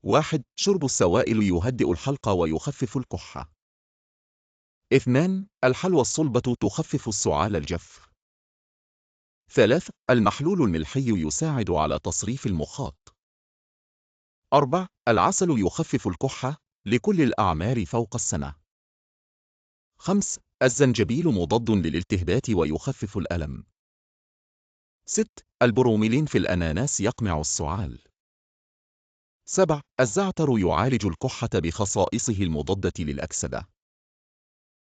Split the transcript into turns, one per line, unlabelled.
1. شرب السوائل يهدئ الحلق ويخفف الكحة. 2. الحلوى الصلبة تخفف السعال الجف. 3. المحلول الملحي يساعد على تصريف المخاط. 4. العسل يخفف الكحة لكل الأعمار فوق السنة. 5. الزنجبيل مضاد للالتهابات ويخفف الألم. 6. البروميلين في الأناناس يقمع السعال. 7. الزعتر يعالج الكحة بخصائصه المضادة للأكسدة.